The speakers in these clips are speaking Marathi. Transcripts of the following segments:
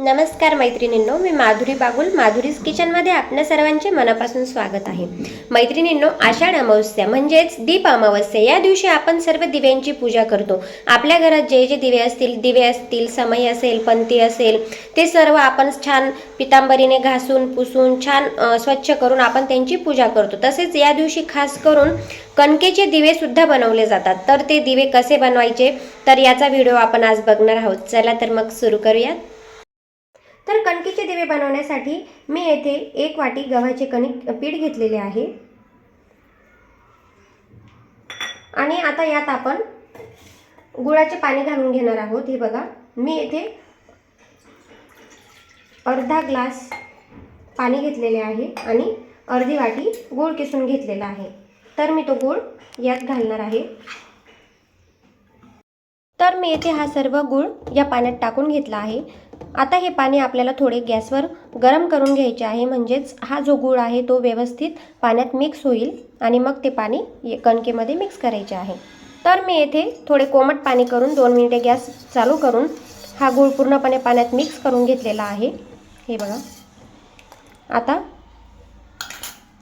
नमस्कार मैत्रिणींनो, मी माधुरी बागुल माधुरीज किचनमध्ये आपल्या सर्वांचे मनापासून स्वागत आहे। मैत्रिणींनो, आषाढ अमावस्या म्हणजेच दीप अमावस्या या दिवशी आपण सर्व दिव्यांची पूजा करतो। आपल्या घरात जे जे दिवे असतील, समय असेल, पंती असेल, ते सर्व आपण छान पितांबरीने घासून पुसून छान स्वच्छ करून आपण त्यांची पूजा करतो। तसेच या दिवशी खास करून कणकेचे दिवे सुद्धा बनवले जातात। तर ते दिवे कसे बनवायचे तर याचा व्हिडिओ आपण आज बघणार आहोत। चला तर मग सुरू करूया। तर कणकेचे दिवे बनवण्यासाठी मी येथे 1 वाटी गव्हाचे कणिक पीठ घेतलेले आहे आणि आता यात आपण गुळाचे पाणी घालून घेणार आहोत। हे बघा, मी येथे अर्धा ग्लास पाणी घेतलेले आहे आणि अर्धी वाटी गूळ किसून घेतलेला आहे। तर मी तो गूळ यात घालणार आहे। तर मी येथे हा सर्व गूळ या पाण्यात टाकून घेतला आहे। आता हे पाणी आपल्याला थोडे गॅसवर गरम करून घ्यायचे आहे, म्हणजेच हा जो गूळ आहे तो व्यवस्थित पाण्यात मिक्स होईल आणि मग ते पाणी कणकेमध्ये मिक्स करायचे आहे। तर मी येथे थोडे कोमट पाणी करून 2 मिनिटे गॅस चालू करून हा गूळ पूर्णपणे पाण्यात मिक्स करून घेतलेला आहे। हे बघा, आता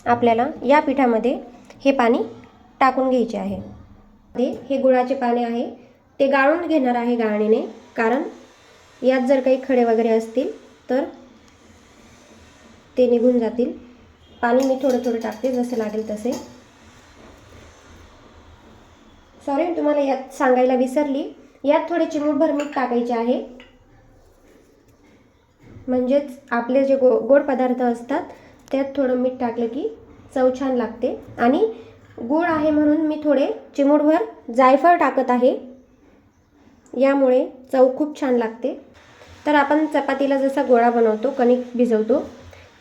आपल्याला या पिठामध्ये हे पाणी टाकून घ्यायचे आहे। हे गुळाचे पाणी आहे ते गाळून घेणार आहे गाळणीने, कारण यात जर काही खडे वगैरे असतील तर ते निघून जातील। पाणी मी थोडं थोडं टाकते, जसे लागेल तसे। सॉरी, मी तुम्हाला यात सांगायला विसरली, यात थोडे चिमूटभर मीठ टाकायचे आहे, म्हणजेच आपले जे गोड पदार्थ असतात त्यात थोडं मीठ टाकलं की चव छान लागते। आणि गूळ आहे म्हणून मी थोडे चिमूटभर जायफळ टाकत आहे, यामुळे चव खूप छान लागते। तर आपण चपातीला जसा गोळा बनवतो, कणिक भिजवतो,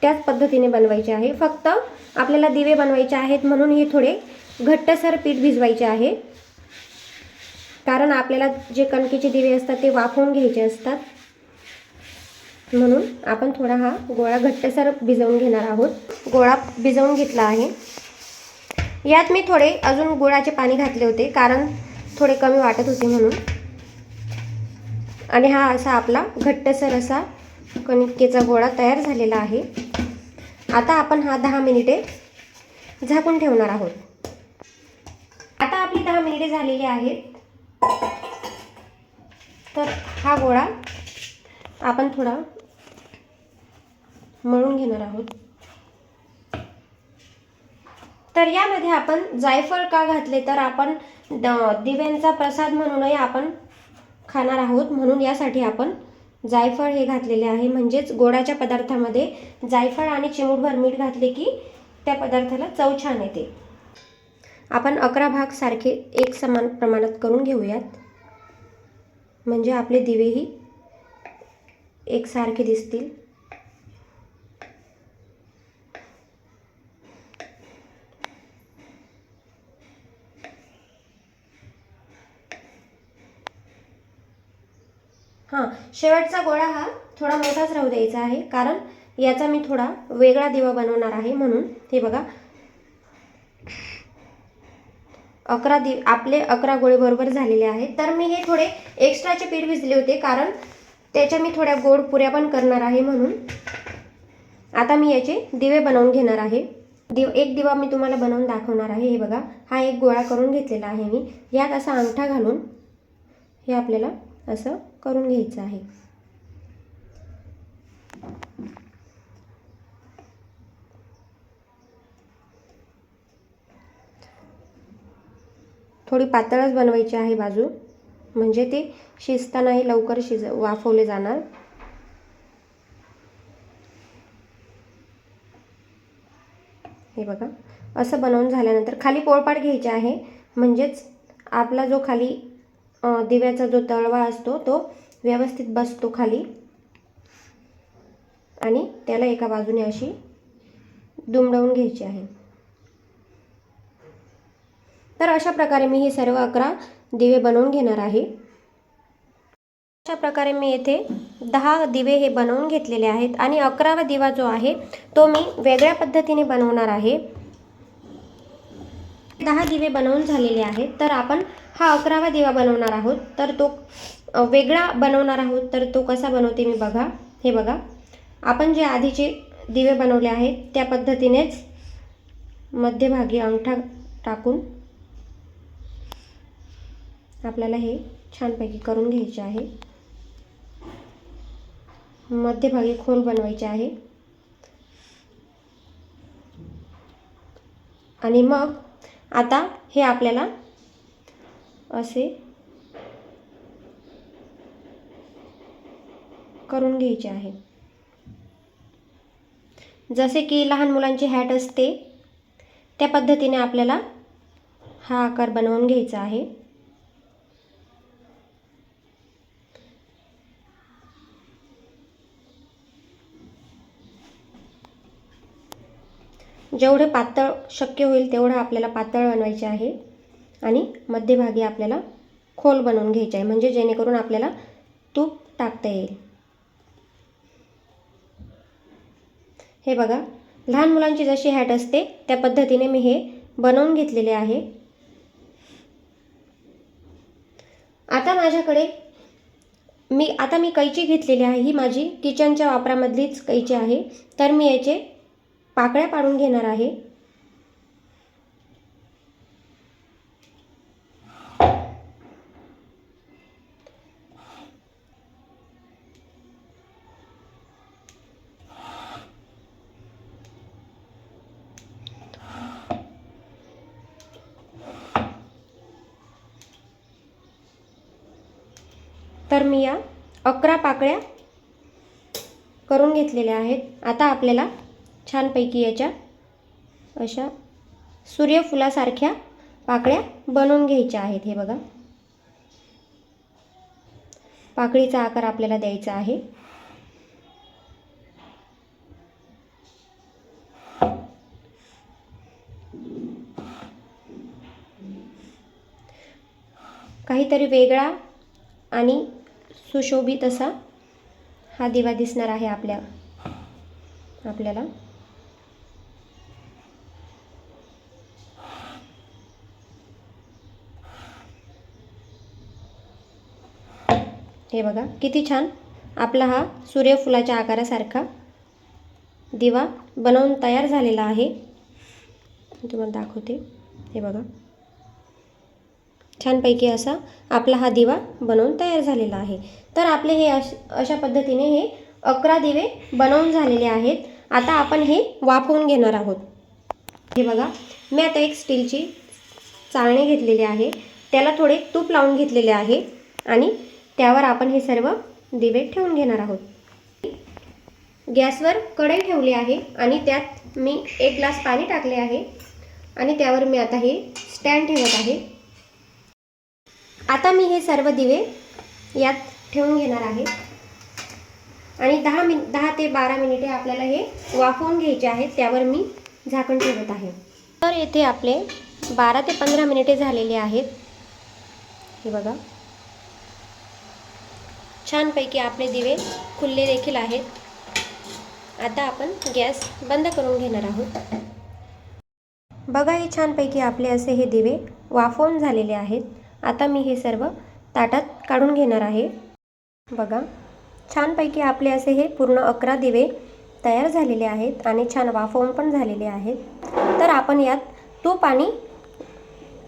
त्याच पद्धतीने बनवायचे आहे। फक्त आपल्याला दिवे बनवायचे आहेत म्हणून हे थोडे घट्टसर पीठ भिजवायचे आहे, कारण आपल्याला जे कणकेचे दिवे असतात ते वाफवून घ्यायचे असतात, म्हणून आपण थोडा हा गोळा घट्टसर भिजवून घेणार आहोत। गोळा भिजवून घेतला आहे। यात मी थोडे अजून गुळाचे पाणी घातले होते, कारण थोडे कमी वाटत होते म्हणून। आणि हा असा आपला घट्टसर असा कणकेचा गोळा तयार झालेला आहे। आता आपण हा 10 मिनिटे झाकून ठेवणार आहोत। आता आपली 10 मिनिटे झालेली आहेत। तर हा गोळा आपण थोडा मळून घेणार आहोत। तर यामध्ये आपण जायफळ का घातले तर आपण दिव्यांचा प्रसाद म्हणूनही आपण खाणार आहोत, म्हणून यासाठी आपण जायफळ हे घातलेले आहे। म्हणजेच गोडाच्या पदार्थामध्ये जायफळ आणि चिमूटभर मीठ घातले की त्या पदार्थाला चव छान येते। आपण 11 भाग सारखे एक समान प्रमाणात करून घेऊयात, म्हणजे आपले दिवेही एकसारखे दिसतील। शेवटचा गोळा हा थोडा मोठाच राहू द्यायचा आहे, कारण याचा मी थोडा वेगळा दिवा बनवणार आहे म्हणून। हे बघा, 11 गोळे बरोबर झालेले आहेत। तर मी हे थोडे एक्स्ट्राचे पीठ भिजले होते, कारण त्याच्या मी थोड्या गोड पुऱ्या पण करणार आहे म्हणून। आता मी याचे दिवे बनवून घेणार आहे। एक दिवा मी तुम्हाला बनवून दाखवणार आहे। हे बघा, हा एक गोळा करून घेतलेला आहे मी। यात असा अंगठा घालून हे आपल्याला असं करून घ्यायचं आहे। थोडी पातळच बनवायची आहे बाजू, म्हणजे ते शिजतानाही लवकर वाफवले जाणार। हे बघा, असं बनवून झाल्यानंतर खाली पोळपाट घ्यायचे आहे, म्हणजेच आपला जो खाली दिव्याचा जो तळवा असतो तो व्यवस्थित बसतो खाली, आणि त्याला एका बाजूने अशी दुमडवून घ्यायची आहे। तर अशा प्रकारे मी हे सर्व 11 दिवे बनवून घेणार आहे। अशा प्रकारे मी येथे 10 दिवे हे बनवून घेतलेले आहेत आणि 11वा दिवा जो आहे तो मी वेगळ्या पद्धतीने बनवणार आहे। 10 दिवे बनवून झालेले आहेत। तर आपण हा 11वा दिवा बनवणार आहोत, तर तो वेगळा बनवणार आहोत। तर तो कसा बनवते मी बघा। हे बघा, आपण जे आधीचे दिवे बनवले आहेत त्या पद्धतीनेच मध्यभागी अंगठा टाकून आपल्याला हे छानपैकी करून घ्यायचे आहे। मध्यभागी खोल बनवायचे आहे आणि मग आता हे आपल्याला असे करून घ्यायचे आहे। जसे की लहान मुलांची हॅट असते त्या पद्धतीने आपल्याला हा आकार बनवून घ्यायचा आहे। जेवढे पातळ शक्य होईल तेवढं आपल्याला पातळ बनवायचे आहे आणि मध्यभागी आपल्याला खोल बनवून घ्यायचे आहे, म्हणजे जेणेकरून आपल्याला तूप टाकता येईल। हे बघा, लहान मुलांची जशी हॅट असते त्या पद्धतीने मी हे बनवून घेतलेले आहे। आता माझ्याकडे मी कैची घेतलेली आहे। ही माझी किचनच्या वापरामधलीच कैची आहे। तर मी याचे पाकळ्या पाडून घेणार आहे। तर मी या 11 पाकळ्या करून घेतलेल्या आहेत। आता आपल्याला छानपैकी याच्या अशा सूर्यफुलासारख्या पाकळ्या बनवून घ्यायच्या आहेत। हे बघा, पाकळीचा आकार आपल्याला द्यायचा आहे। काहीतरी वेगळा आणि सुशोभित असा हा दिवा दिसणार आहे आपल्याला। हे बघा, किती छान आपला हा सूर्यफुलाच्या आकारासारखा दिवा बनवून तयार झालेला आहे। तुम्हाला दाखवते। हे बघा, छानपैकी असा आपला हा दिवा बनवून तयार झालेला आहे। तर आपले हे अशा पद्धतीने हे 11 दिवे बनवून झालेले आहेत। आता आपण हे वाफवून घेणार आहोत। हे बघा, मी आता एक स्टीलची चाळणी घेतलेली आहे, त्याला थोडे तूप लावून घेतलेले आहे आणि त्यावर आपण हे सर्व दिवे ठेवून घेणार आहोत। गॅसवर कढई ठेवली आहे आणि त्यात मी 1 ग्लास पाणी टाकले आहे आणि त्यावर मी आता हे स्टँड ठेवत आहे। आता मी हे सर्व दिवे यात ठेवून घेणार आहे आणि 10 ते 12 मिनिटे आपल्याला हे वाफवून घ्यायचे आहेत। त्यावर मी झाकण ठेवत आहे। तर येथे आपले 12 ते 15 मिनिटे झालेले आहेत। हे बघा, छानपैकी आपले दिवे खुलले देखील आहेत। आता आपण गॅस बंद करून घेणार आहोत। बघा, हे छानपैकी आपले असे हे दिवे वाफवून झालेले आहेत। आता मी हे सर्व ताटात काढून घेणार आहे। बघा, छानपैकी आपले असे हे पूर्ण 11 दिवे तयार झालेले आहेत आणि छान वाफवून पण झालेले आहेत। तर आपण यात तूप आणि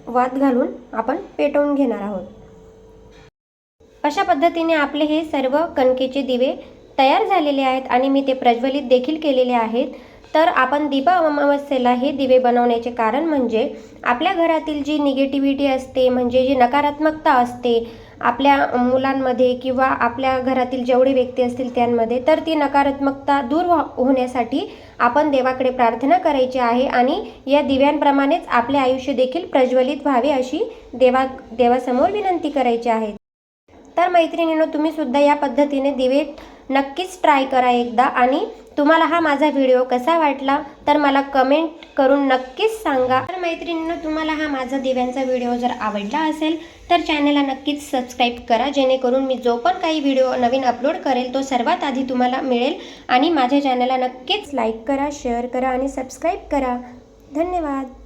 वात घालून आपण पेटवून घेणार आहोत। अशा पद्धतीने आपले हे सर्व कणकेचे दिवे तयार झालेले आहेत आणि मी ते प्रज्वलित देखील केलेले आहेत। तर आपण दीप अमावस्येला हे दिवे बनवण्याचे कारण म्हणजे आपल्या घरातील जी निगेटिव्हिटी असते, म्हणजे जी नकारात्मकता असते आपल्या मुलांमध्ये किंवा आपल्या घरातील जेवढे व्यक्ती असतील त्यांमध्ये, तर ती नकारात्मकता दूर होण्यासाठी आपण देवाकडे प्रार्थना करायची आहे आणि या दिव्यांप्रमाणेच आपले आयुष्य देखील प्रज्वलित व्हावे अशी देवासमोर विनंती करायची आहे। तर मैत्रिणींनो, तुम्ही सुद्धा या पद्धतीने दिवे नक्कीच ट्राय करा एकदा आणि तुम्हाला हा माझा व्हिडिओ कसा वाटला तर मला कमेंट करून नक्कीच सांगा। तर मैत्रिणींनो, तुम्हाला हा माझा दिव्यांचा व्हिडिओ जर आवडला असेल तर चॅनलला नक्कीच सबस्क्राईब करा, जेणेकरून मी जो पण काही व्हिडिओ नवीन अपलोड करेल तो सर्वात आधी तुम्हाला मिळेल। आणि माझ्या चॅनलला नक्कीच लाईक करा, शेअर करा आणि सबस्क्राईब करा। धन्यवाद।